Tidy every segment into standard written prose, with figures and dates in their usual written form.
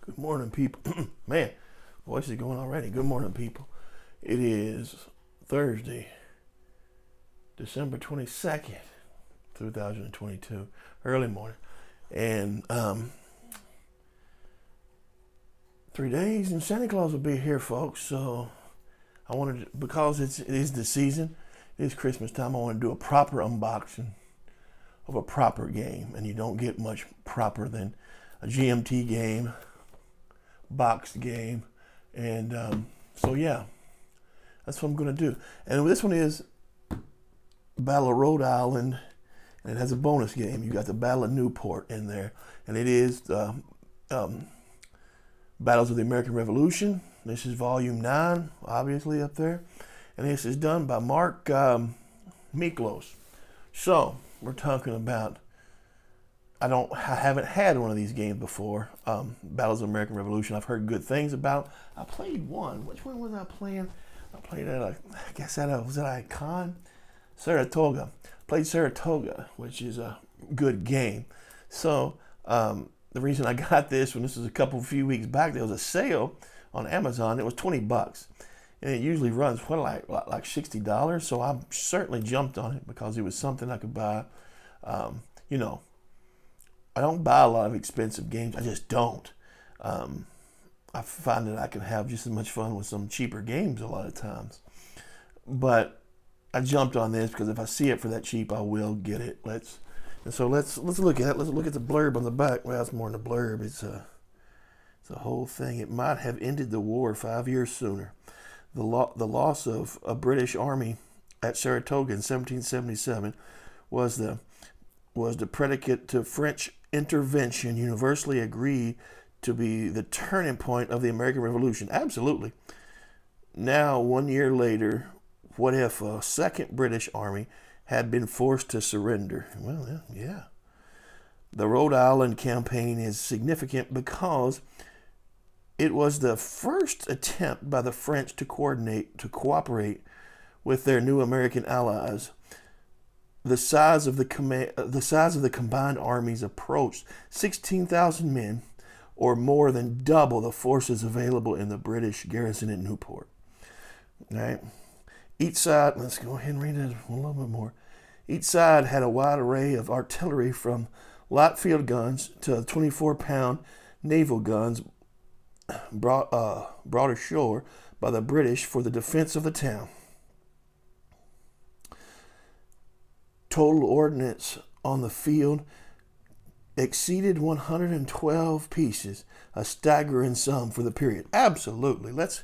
Good morning, people. Man, voice is going already. Good morning, people. It is Thursday, December 22nd, 2022, early morning. And 3 days and Santa Claus will be here, folks. So I wanted to, because it is the season, it is Christmas time, I want to do a proper unboxing of a proper game. And you don't get much proper than a GMT game, boxed game, and so yeah, that's what I'm gonna do. And this one is Battle of Rhode Island, and it has a bonus game. You got the Battle of Newport in there, and it is Battles of the American Revolution. This is volume 9, obviously up there, and this is done by Mark Miklos. So we're talking about, I haven't had one of these games before. Battles of American Revolution. I've heard good things about. I played one. Which one was I playing? I played at was that a con? Saratoga. Played Saratoga, which is a good game. So the reason I got this, when this was a few weeks back, there was a sale on Amazon. It was $20, and it usually runs like $60. So I certainly jumped on it because it was something I could buy. You know, I don't buy a lot of expensive games. I just don't. I find that I can have just as much fun with some cheaper games a lot of times. But I jumped on this because if I see it for that cheap, I will get it. Let's look at it. Let's look at the blurb on the back. Well, it's more than a blurb. It's a whole thing. It might have ended the war 5 years sooner. The loss of a British army at Saratoga in 1777 was the predicate to French intervention, universally agreed to be the turning point of the American Revolution. Absolutely. Now, 1 year later, what if a second British army had been forced to surrender? Well, yeah. The Rhode Island campaign is significant because it was the first attempt by the French to cooperate with their new American allies. The size of the combined armies approached 16,000 men, or more than double the forces available in the British garrison at Newport. All right. Each side, let's go ahead and read it a little bit more. Each side had a wide array of artillery, from light field guns to 24-pound naval guns brought ashore by the British for the defense of the town. Total ordnance on the field exceeded 112 pieces, a staggering sum for the period. Absolutely. Let's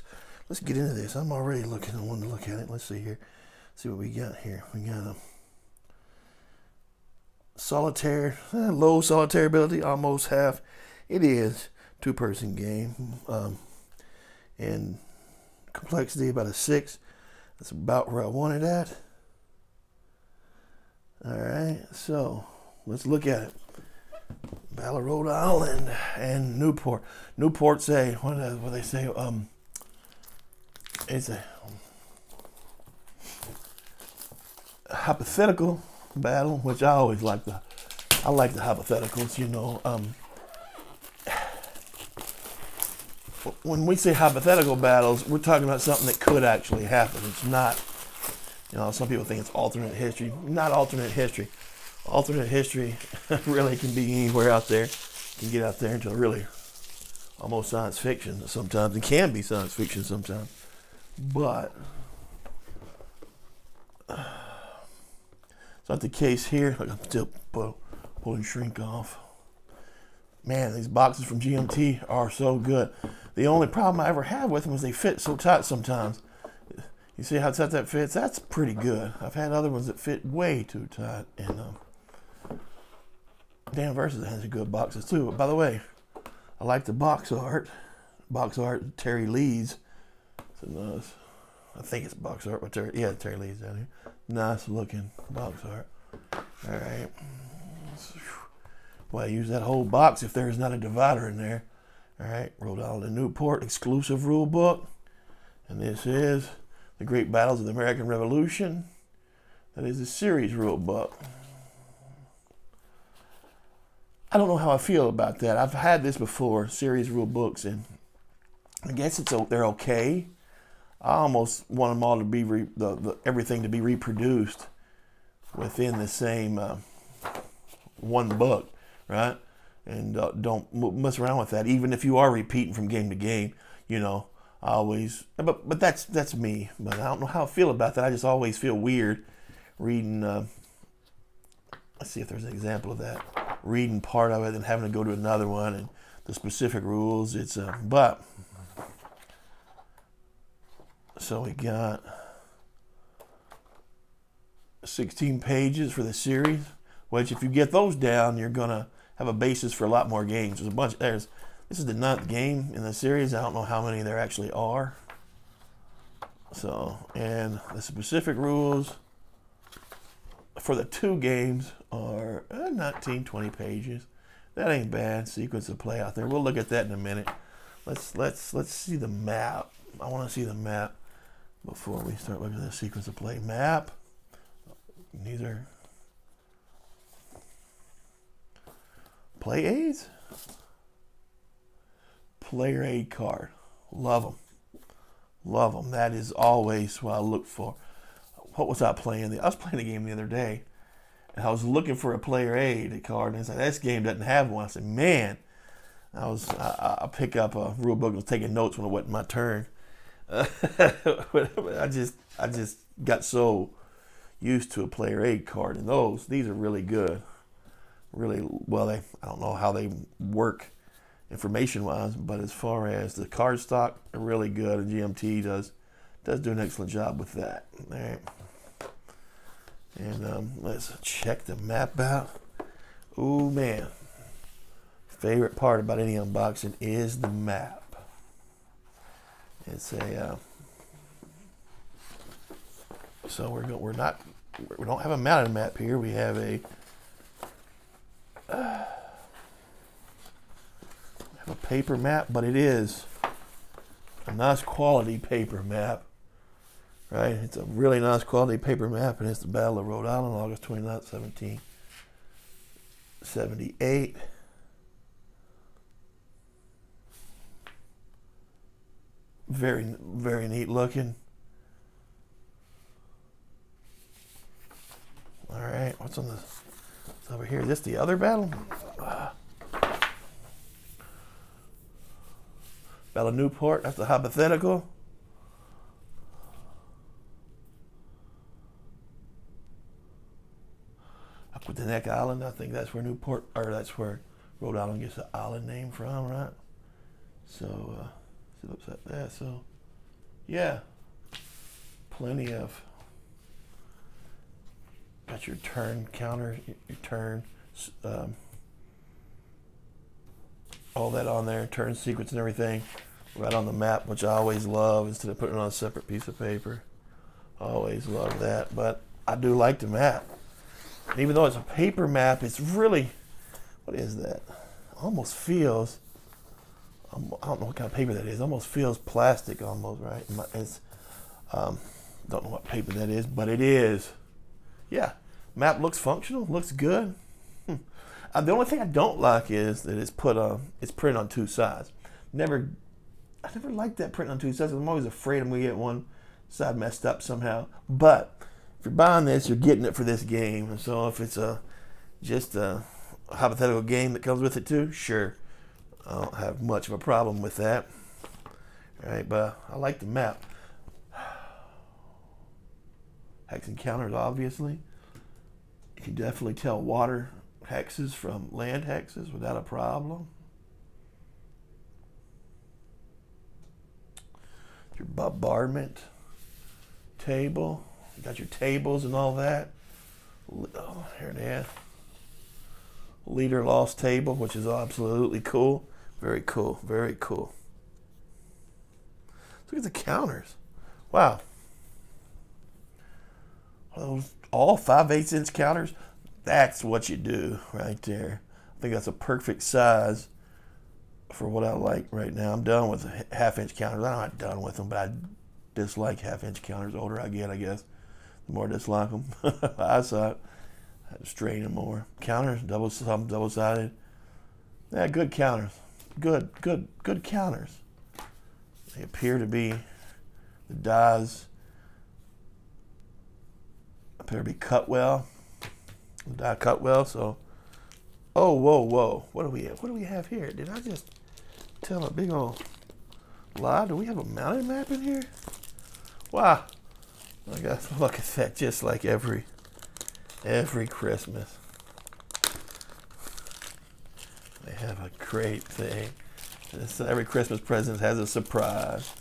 get into this. I'm already looking. I want to look at it. Let's see here. See what we got here. We got a solitaire, low solitaire ability, almost half. It is two-person game, and complexity about a 6. That's about where I want it at. All right, so let's look at it. Battle of Rhode Island and Newport. Newport's what they say? It's a hypothetical battle, which I always like the hypotheticals. You know, when we say hypothetical battles, we're talking about something that could actually happen. It's not. You know, some people think it's alternate history. Not alternate history. Alternate history really can be anywhere out there. You can get out there into really almost science fiction sometimes. It can be science fiction sometimes. But it's not the case here. I'm still pulling shrink off. Man, these boxes from GMT are so good. The only problem I ever have with them is they fit so tight sometimes. You see how tight that fits? That's pretty good. I've had other ones that fit way too tight. And Dan Versus has good boxes too. But by the way, I like the box art. Box art, Terry Lee's. I think it's box art, but Terry Lee's down here. Nice looking box art. All right. Boy, I use that whole box if there's not a divider in there. All right, Rhode Island and Newport exclusive rule book. And this is The Great Battles of the American Revolution. That is a series rule book. I don't know how I feel about that. I've had this before, series rule books, and I guess they're okay. I almost want them all to be everything to be reproduced within the same one book, right? And don't mess around with that. Even if you are repeating from game to game, you know, I always. But that's me. But I don't know how I feel about that. I just always feel weird reading. Let's see if there's an example of that. Reading part of it and having to go to another one and the specific rules. It's but. So we got 16 pages for the series, which if you get those down, you're gonna have a basis for a lot more games. There's a bunch. This is the 9th game in the series. I don't know how many there actually are. So, and the specific rules for the 2 games are 19, 20 pages. That ain't bad. Sequence of play out there. We'll look at that in a minute. Let's see the map. I want to see the map before we start looking at the sequence of play map. These are play aids. Player aid card. Love them. Love them. That is always what I look for. What was I playing? I was playing a game the other day, and I was looking for a player aid card, and it's like, this game doesn't have one. I said, man, I pick up a rule book and was taking notes when it wasn't my turn. I just got so used to a player aid card, and these are really good. Really well. I don't know how they work information-wise, but as far as the card stock, are really good, and GMT does do an excellent job with that. All right. And let's check the map out. Oh man, favorite part about any unboxing is the map. It's a so we don't have a mounted map here. We have a paper map, but it is a nice quality paper map, right? It's a really nice quality paper map, and it's the Battle of Rhode Island, August 29th, 1778. Very, very neat looking. All right, what's over here? Is this the other battle? Battle of Newport, that's the hypothetical. Aquatineck Island, I think that's where that's where Rhode Island gets the island name from, right? So, it looks like that. So, yeah, plenty of, got your turn counter, your turn, all that on there, turn sequence and everything, right on the map, which I always love instead of putting it on a separate piece of paper. I always love that, but I do like the map. And even though it's a paper map, it's really, what is that? Almost feels, I don't know what kind of paper that is. It almost feels plastic almost, right? It's, don't know what paper that is, but it is. Yeah, map looks functional, looks good. The only thing I don't like is that it's printed on 2 sides. I never liked that print on 2 sides. I'm always afraid I'm gonna get one side messed up somehow. But if you're buying this, you're getting it for this game. And so if it's just a hypothetical game that comes with it too, sure. I don't have much of a problem with that. All right, but I like the map. Hex and counters, obviously. You can definitely tell water hexes from land hexes without a problem. Your bombardment table. You got your tables and all that. Oh, here it is. Leader lost table, which is absolutely cool. Very cool. Very cool. Look at the counters. Wow. Are those all 5/8 inch counters? That's what you do right there. I think that's a perfect size for what I like right now. I'm done with 1/2 inch counters. I'm not done with them, but I dislike 1/2 inch counters. The older I get, I guess, the more I dislike them. I saw it. I had to strain them more. Counters, double-sided. Yeah, good counters. Good counters. They appear to be, the dies appear to be cut well. The die cut well, so. Oh, whoa. What do we have here? Did I just tell a big old lie? Do we have a mountain map in here? Wow. I got to look at that, just like every Christmas. They have a great thing. Every Christmas present has a surprise.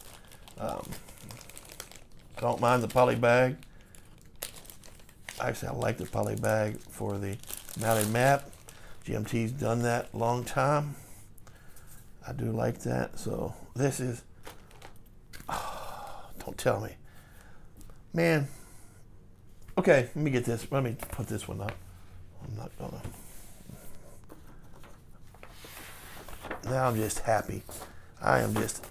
Don't mind the poly bag. Actually, I like the poly bag for the mounted map. GMT's done that a long time. I do like that. So this is, don't tell me. Man. Okay, let me get this. Let me put this one up. I'm not gonna. Now I'm just happy. I am just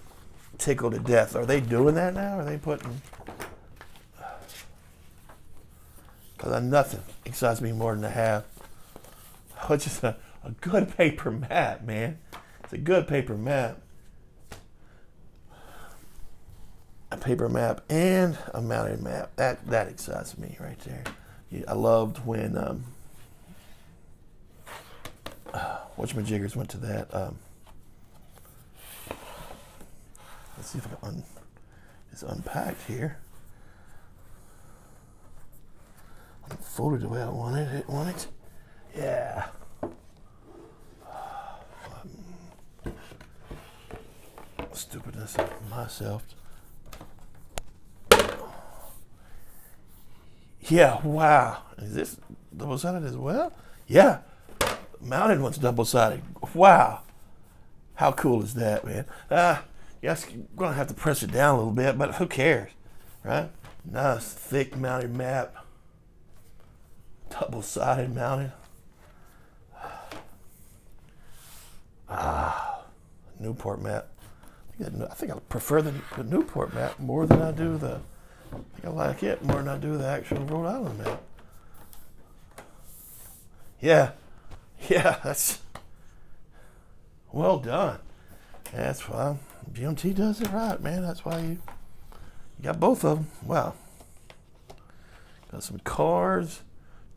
tickled to death. Are they doing that now? Are they putting? Because nothing excites me more than to have. Oh, it's just a good paper map, man. It's a good paper map. A paper map and a mounted map. That excites me right there. I loved when whatchamajiggers went to that. Let's see if I can it's unpacked here. Folded the way I wanted it. Yeah. Stupidness of myself. Yeah, wow. Is this double-sided as well? Yeah. Mounted one's double-sided. Wow. How cool is that, man? Yes, you're going to have to press it down a little bit, but who cares, right? Nice, thick mounted map. Double-sided mounted. Newport map. I think I prefer the Newport map more than I do the. I think I like it more than I do the actual Rhode Island map. Yeah, that's well done. That's why GMT does it right, man. That's why you got both of them. Wow. Got some cards,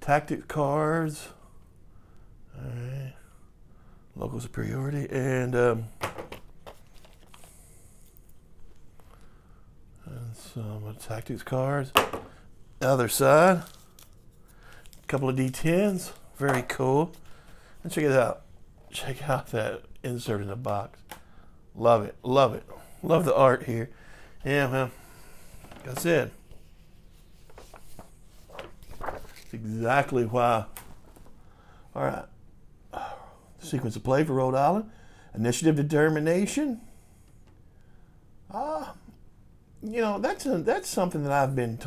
tactics cards. All right. Local superiority and some tactics cards. Other side, a couple of D10s. Very cool. And check it out. Check out that insert in the box. Love it. Love it. Love the art here. Yeah, man. Like I said, it's exactly why. All right. Sequence of play for Rhode Island. Initiative determination. You know, that's something that I've been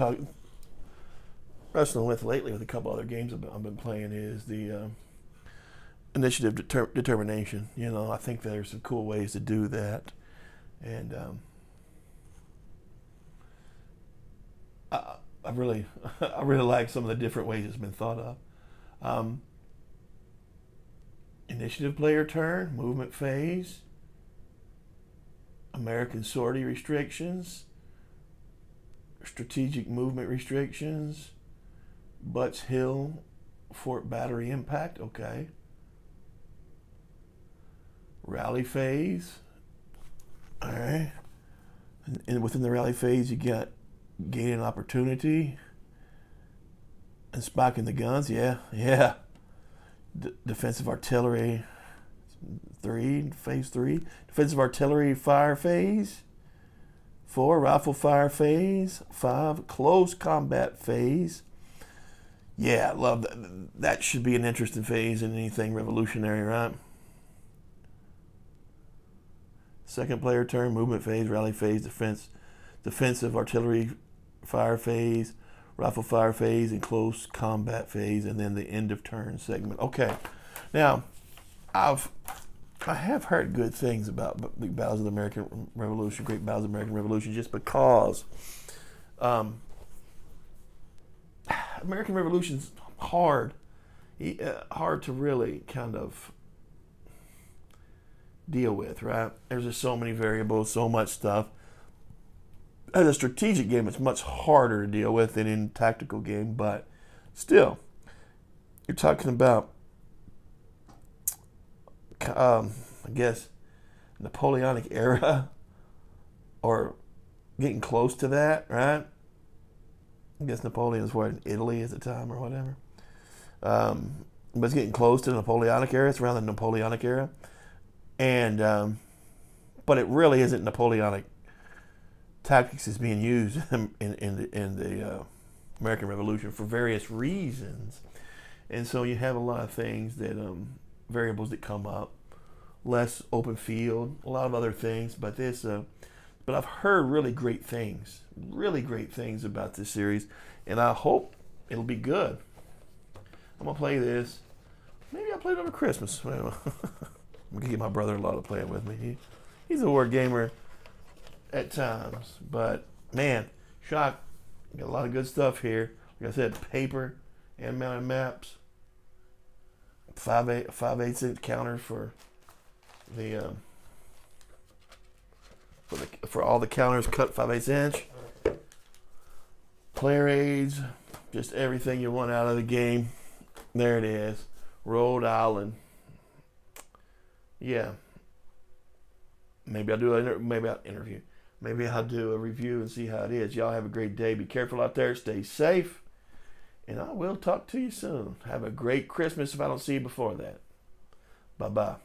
wrestling with lately with a couple other games I've been playing is the initiative determination. You know, I think there's some cool ways to do that. And I really like some of the different ways it's been thought of. Initiative player turn, movement phase, American sortie restrictions, strategic movement restrictions, Butts Hill, Fort Battery impact, okay. Rally phase, all right. And within the rally phase, you got gaining opportunity and spiking the guns, yeah. Defensive artillery, phase 3. Defensive artillery fire phase. 4, rifle fire phase. 5, close combat phase. Yeah, I love that. That should be an interesting phase in anything revolutionary, right? Second player turn, movement phase, rally phase, defensive artillery fire phase, rifle fire phase, and close combat phase, and then the end of turn segment. Okay, now I have heard good things about Big Battles of the American Revolution, Great Battles of the American Revolution, just because American Revolution's hard to really kind of deal with, right? There's just so many variables, so much stuff. As a strategic game, it's much harder to deal with than in a tactical game, but still, you're talking about, I guess, Napoleonic era, or getting close to that, right? I guess Napoleon was in Italy at the time or whatever. But it's getting close to the Napoleonic era. It's around the Napoleonic era. And, but it really isn't Napoleonic tactics is being used in the American Revolution for various reasons. And so you have a lot of things that, variables that come up, less open field, a lot of other things. But but I've heard really great things about this series, and I hope it'll be good. I'm gonna play this. Maybe I'll play it over Christmas. I'm gonna get my brother-in-law to play it with me. He's a war gamer at times, but man, shock! Got a lot of good stuff here. Like I said, paper and mounted maps. 5/8 inch counters for the for all the counters cut 5/8 inch. Player aids, just everything you want out of the game. There it is, Rhode Island. Yeah. Maybe I'll do interview. Maybe I'll do a review and see how it is. Y'all have a great day. Be careful out there. Stay safe. And I will talk to you soon. Have a great Christmas if I don't see you before that. Bye-bye.